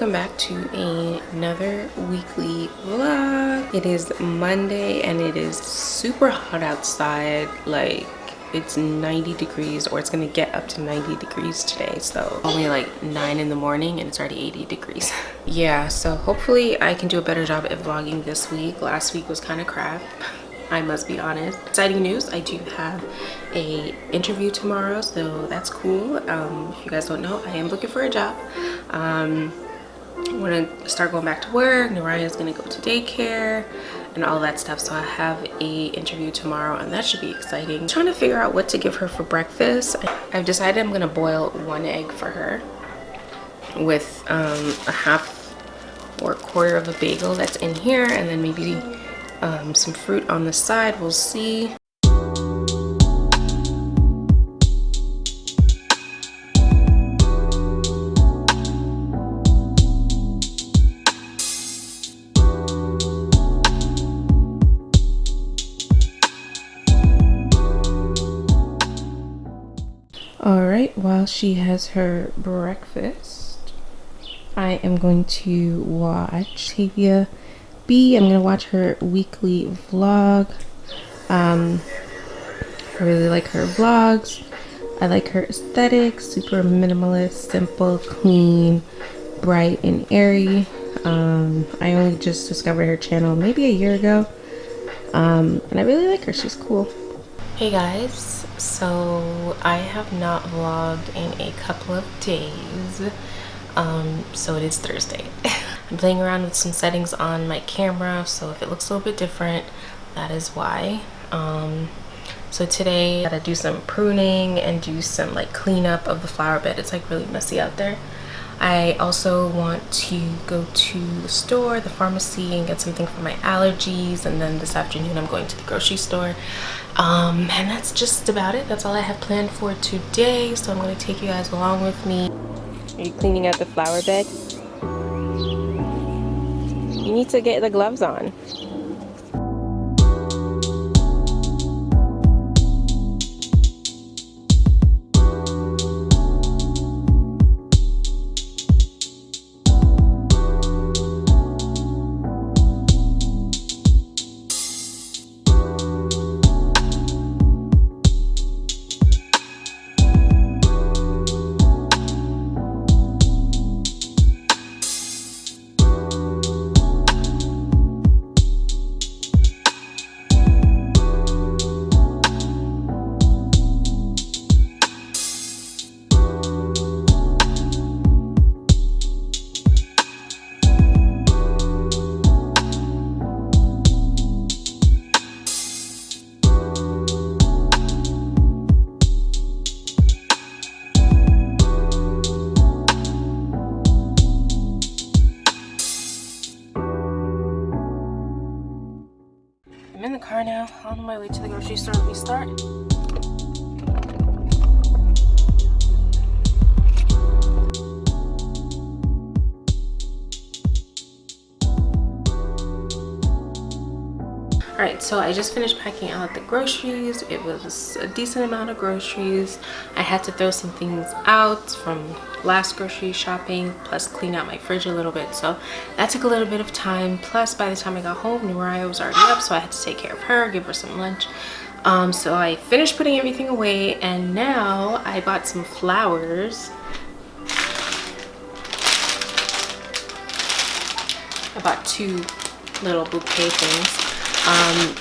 welcome back to another weekly vlog. It is Monday and it is super hot outside. Like, it's 90 degrees, or it's gonna get up to 90 degrees today. So only like 9 in the morning and it's already 80 degrees. Yeah, so hopefully I can do a better job at vlogging this week. Last week was kind of crap, I must be honest. Exciting news, I do have a interview tomorrow, so that's cool. If you guys don't know, I am looking for a job. I'm gonna start going back to work. Naraya's gonna go to daycare and all that stuff, so I have a interview tomorrow and that should be exciting. I'm trying to figure out what to give her for breakfast. I've decided I'm gonna boil 1 egg for her with a half or a quarter of a bagel that's in here, and then maybe some fruit on the side. We'll see. All right, while she has her breakfast, I am going to watch Tavia B. I'm gonna watch her weekly vlog. I really like her vlogs. I like her aesthetic, super minimalist, simple, clean, bright, and airy. I only just discovered her channel maybe a year ago, and I really like her. She's cool. Hey guys, so I have not vlogged in a couple of days. So it is Thursday. I'm playing around with some settings on my camera, so if it looks a little bit different, that is why. So today I gotta do some pruning and do some like cleanup of the flower bed. It's like really messy out there. I also want to go to the store, the pharmacy, and get something for my allergies, and then this afternoon I'm going to the grocery store. And that's just about it. That's all I have planned for today, so I'm going to take you guys along with me. Are you cleaning out the flower bed? You need to get the gloves on. I'm in the car now, on my way to the grocery store. Let me start. Alright, so I just finished packing out the groceries. It was a decent amount of groceries. I had to throw some things out from last grocery shopping, plus clean out my fridge a little bit. So that took a little bit of time. Plus, by the time I got home, Nuraya was already up, so I had to take care of her, give her some lunch. So I finished putting everything away, and now I bought some flowers. I bought 2 little bouquet things.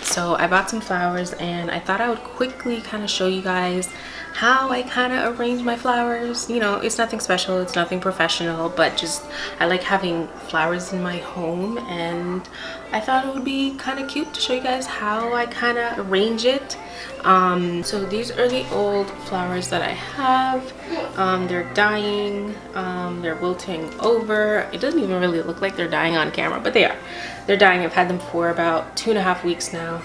So I bought some flowers, and I thought I would quickly kind of show you guys how I kind of arrange my flowers. You know, it's nothing special, it's nothing professional, but just I like having flowers in my home, and I thought it would be kind of cute to show you guys how I kind of arrange it. So these are the old flowers that I have. They're dying, they're wilting over. It doesn't even really look like they're dying on camera, but they are. They're dying. I've had them for about 2.5 weeks now.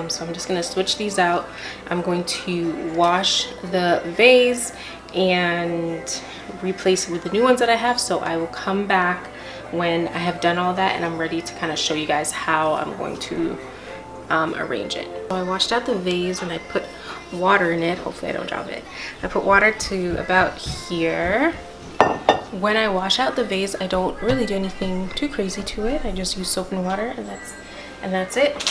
So I'm just gonna switch these out. I'm going to wash the vase and replace it with the new ones that I have. So I will come back when I have done all that and I'm ready to kind of show you guys how I'm going to arrange it. So I washed out the vase and I put water in it. Hopefully I don't drop it. I put water to about here. When I wash out the vase, I don't really do anything too crazy to it. I just use soap and water, and that's it.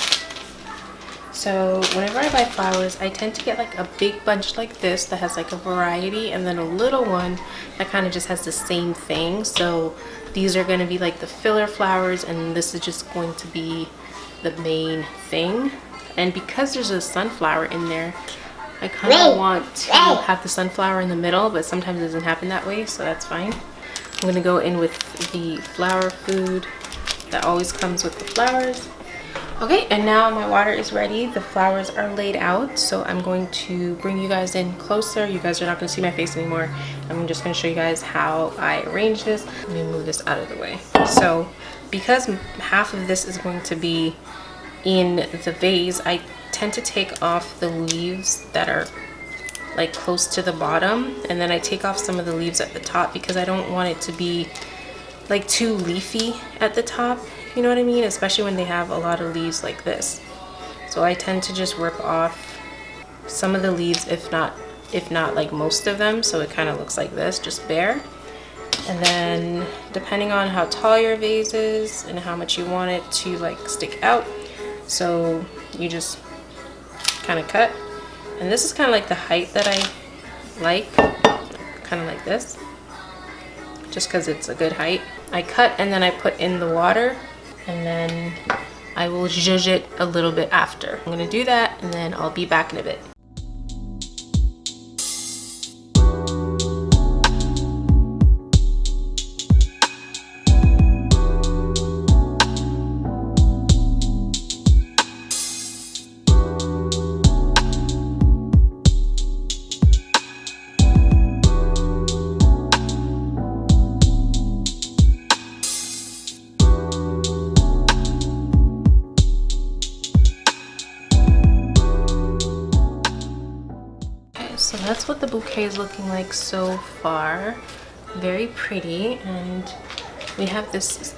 So whenever I buy flowers, I tend to get like a big bunch like this that has like a variety, and then a little one that kind of just has the same thing. So these are going to be like the filler flowers, and this is just going to be the main thing. And because there's a sunflower in there, I kind of want to have the sunflower in the middle, but sometimes it doesn't happen that way, so that's fine. I'm going to go in with the flower food that always comes with the flowers. Okay, and now my water is ready. The flowers are laid out, so I'm going to bring you guys in closer. You guys are not going to see my face anymore. I'm just going to show you guys how I arrange this. Let me move this out of the way. So because half of this is going to be in the vase, I tend to take off the leaves that are like close to the bottom, and then I take off some of the leaves at the top because I don't want it to be like too leafy at the top. You know what I mean? Especially when they have a lot of leaves like this. So I tend to just rip off some of the leaves, if not like most of them, so it kind of looks like this, just bare. And then depending on how tall your vase is and how much you want it to like stick out, so you just kind of cut. And this is kind of like the height that I like, kind of like this, just because it's a good height. I cut and then I put in the water, and then I will zhuzh it a little bit after. I'm gonna do that, and then I'll be back in a bit. So that's what the bouquet is looking like so far. Very pretty, and we have this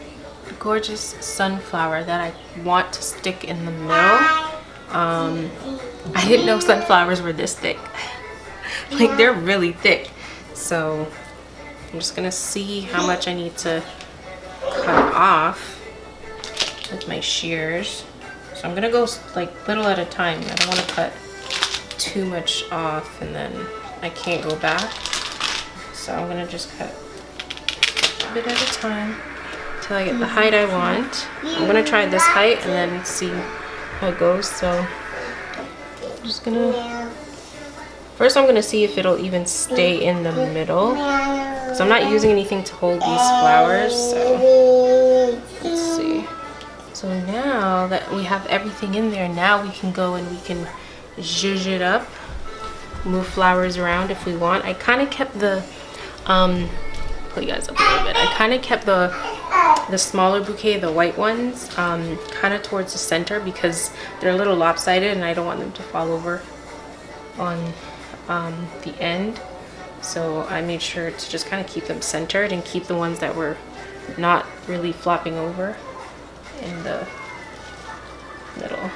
gorgeous sunflower that I want to stick in the middle. I didn't know sunflowers were this thick. Like, they're really thick. So I'm just gonna see how much I need to cut off with my shears. So I'm gonna go like little at a time. I don't want to cut too much off and then I can't go back. So I'm gonna just cut a bit at a time till I get the height I want. I'm gonna try this height and then see how it goes. So I'm just gonna, first I'm gonna see if it'll even stay in the middle. So I'm not using anything to hold these flowers, so let's see. So now that we have everything in there, now we can go and we can zhuzh it up, move flowers around if we want. I kind of kept the pull you guys up a little bit. I kind of kept the smaller bouquet, the white ones, kind of towards the center because they're a little lopsided and I don't want them to fall over on the end. So I made sure to just kind of keep them centered and keep the ones that were not really flopping over in the middle.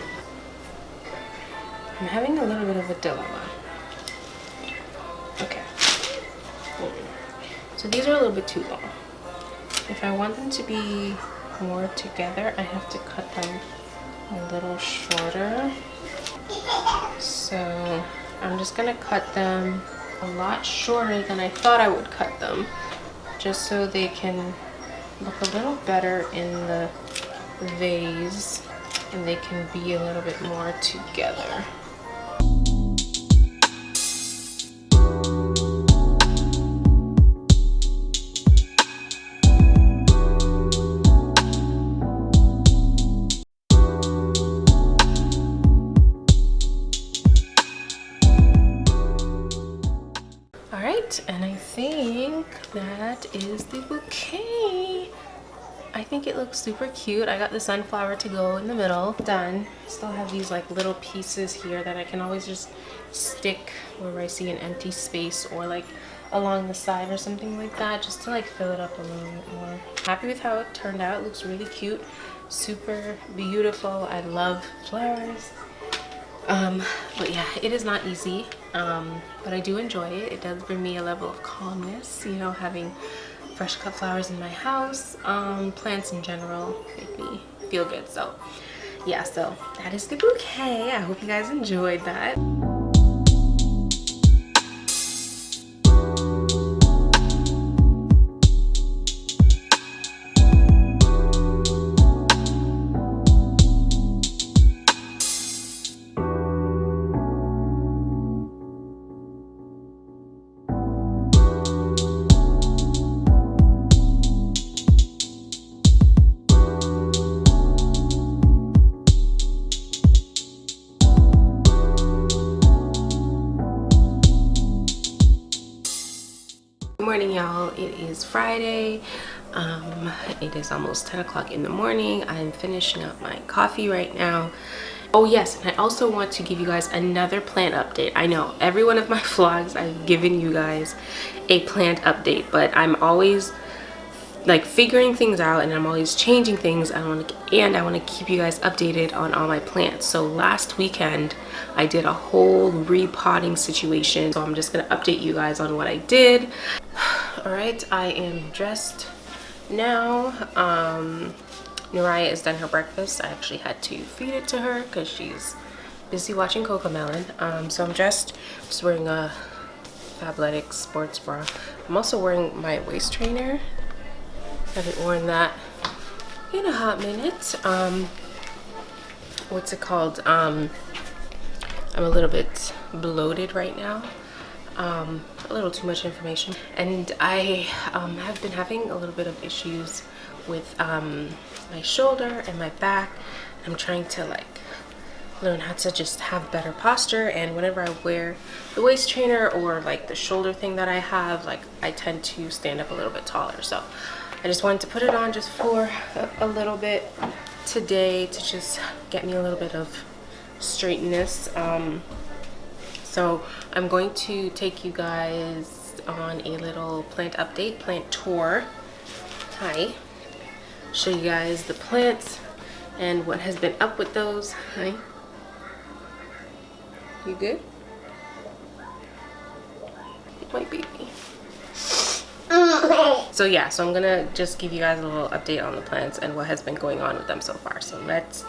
I'm having a little bit of a dilemma. Okay. So these are a little bit too long. If I want them to be more together, I have to cut them a little shorter. So I'm just gonna cut them a lot shorter than I thought I would cut them, just so they can look a little better in the vase and they can be a little bit more together. And I think that is the bouquet. I think it looks super cute. I got the sunflower to go in the middle. Done. I still have these like little pieces here that I can always just stick where I see an empty space or like along the side or something like that, just to like fill it up a little bit more. Happy with how it turned out. It looks really cute, super beautiful. I love flowers. But yeah, it is not easy, but I do enjoy it. It does bring me a level of calmness, you know, having fresh cut flowers in my house. Plants in general make me feel good. So yeah, so that is the bouquet. I hope you guys enjoyed that. Good morning, y'all. It is Friday. It is almost 10 o'clock in the morning. I'm finishing up my coffee right now. Oh yes, and I also want to give you guys another plant update. I know every one of my vlogs I've given you guys a plant update, but I'm always like figuring things out and I'm always changing things. I want to keep you guys updated on all my plants. So last weekend I did a whole repotting situation, so I'm just gonna update you guys on what I did. All right, I am dressed now. Nariah has done her breakfast. I actually had to feed it to her because she's busy watching Cocomelon. So I'm dressed, just wearing a Fabletics sports bra. I'm also wearing my waist trainer. I haven't worn that in a hot minute. What's it called? I'm a little bit bloated right now. A little too much information, and I have been having a little bit of issues with my shoulder and my back. I'm trying to like learn how to just have better posture, and whenever I wear the waist trainer or like the shoulder thing that I have, like I tend to stand up a little bit taller. So I just wanted to put it on just for a little bit today to just get me a little bit of straightness. So I'm going to take you guys on a little plant update, plant tour. Hi. Show you guys the plants and what has been up with those. Hi. You good? My baby. So yeah, so I'm gonna just give you guys a little update on the plants and what has been going on with them so far. So let's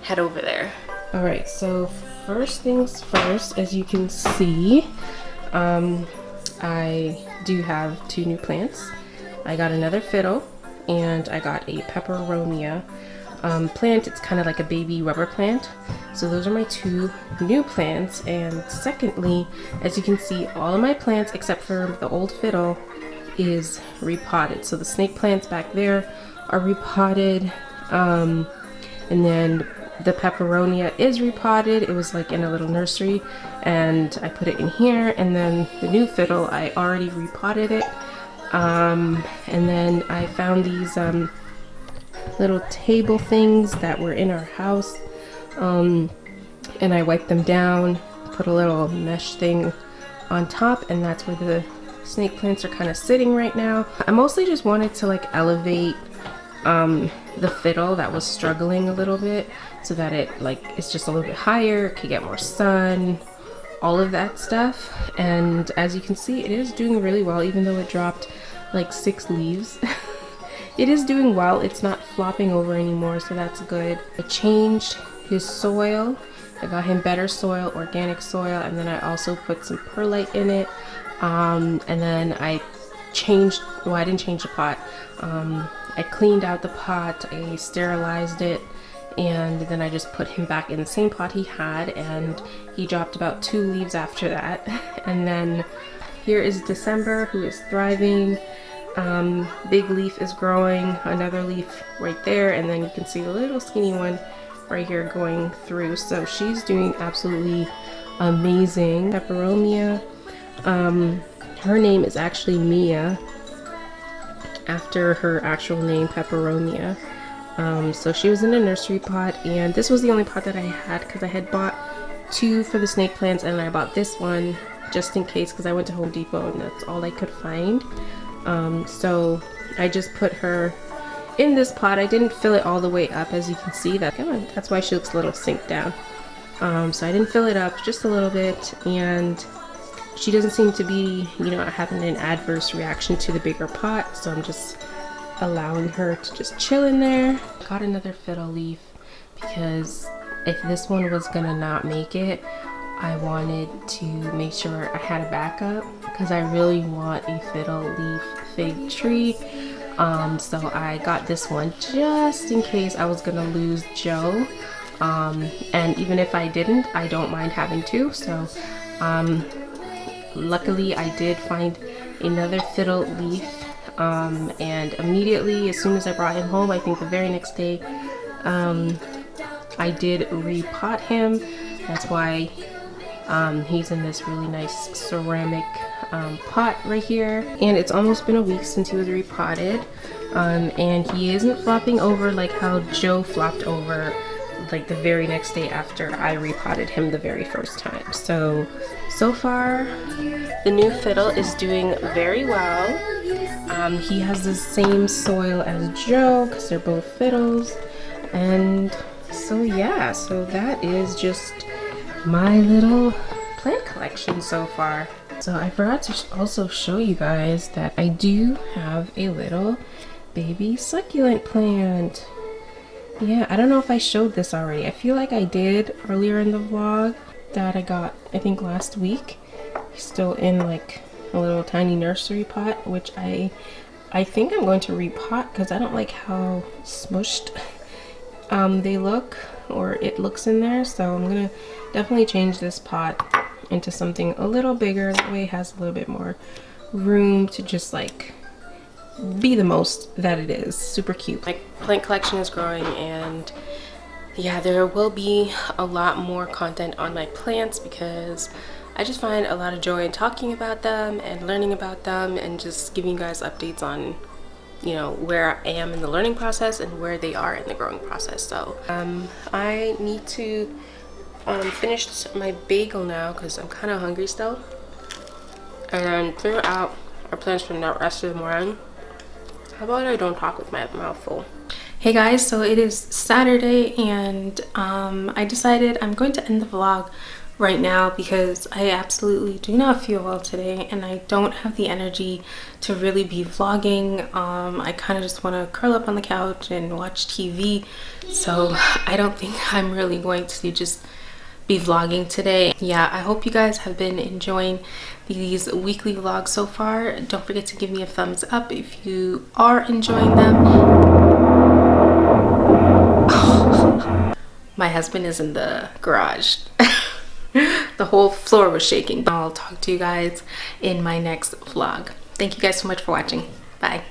head over there. All right, so first things first, as you can see, I do have 2 new plants. I got another Fiddle and I got a Peperomia plant. It's kind of like a baby rubber plant. So those are my 2 new plants. And secondly, as you can see, all of my plants except for the old Fiddle is repotted. So the snake plants back there are repotted, and then the Peperomia is repotted. It was like in a little nursery and I put it in here, and then the new Fiddle, I already repotted it. And then I found these little table things that were in our house, and I wiped them down, put a little mesh thing on top, and that's where the snake plants are kind of sitting right now. I mostly just wanted to like elevate the Fiddle that was struggling a little bit, so that it like it's just a little bit higher, could get more sun, all of that stuff. And as you can see, it is doing really well, even though it dropped like 6 leaves. It is doing well. It's not flopping over anymore, so that's good. I changed his soil. I got him better soil, organic soil, and then I also put some perlite in it. And then I changed, well, I didn't change the pot. I cleaned out the pot, I sterilized it, and then I just put him back in the same pot he had, and he dropped about 2 leaves after that. And then here is December, who is thriving. Big leaf is growing, another leaf right there, and then you can see the little skinny one right here going through. So she's doing absolutely amazing. Peperomia, her name is actually Mia, after her actual name, Peperomia. So she was in a nursery pot, and this was the only pot that I had because I had bought 2 for the snake plants, and I bought this one just in case because I went to Home Depot and that's all I could find. So I just put her in this pot. I didn't fill it all the way up, as you can see. That's why she looks a little sink down. So I didn't fill it up, just a little bit, and she doesn't seem to be, you know, having an adverse reaction to the bigger pot, so I'm just allowing her to just chill in there. Got another fiddle leaf because if this one was gonna not make it, I wanted to make sure I had a backup because I really want a fiddle leaf fig tree. So I got this one just in case I was gonna lose Joe. And even if I didn't, I don't mind having two. So luckily I did find another fiddle leaf, and immediately as soon as I brought him home, I think the very next day, I did repot him. That's why he's in this really nice ceramic pot right here, and it's almost been a week since he was repotted, and he isn't flopping over like how Joe flopped over like the very next day after I repotted him the very first time. So far the new Fiddle is doing very well. He has the same soil as Joe because they're both Fiddles, and so yeah, so that is just my little plant collection so far. So I forgot to also show you guys that I do have a little baby succulent plant. Yeah, I don't know if I showed this already. I feel like I did earlier in the vlog that I got, I think last week. He's still in like a little tiny nursery pot, which I think I'm going to repot because I don't like how smushed they look, or it looks in there. So I'm gonna definitely change this pot into something a little bigger. That way it has a little bit more room to just like be the most that it is. Super cute. My plant collection is growing, and yeah, there will be a lot more content on my plants because I just find a lot of joy in talking about them and learning about them and just giving you guys updates on, you know, where I am in the learning process and where they are in the growing process. So I need to finish my bagel now because I'm kind of hungry still, and figure out our plans for the rest of the morning. How about I don't talk with my mouth full? Hey guys, so it is Saturday, and I decided I'm going to end the vlog right now because I absolutely do not feel well today and I don't have the energy to really be vlogging. I kind of just want to curl up on the couch and watch TV, so I don't think I'm really going to just be vlogging today. Yeah, I hope you guys have been enjoying these weekly vlogs so far. Don't forget to give me a thumbs up if you are enjoying them. My husband is in the garage. The whole floor was shaking. I'll talk to you guys in my next vlog. Thank you guys so much for watching. Bye.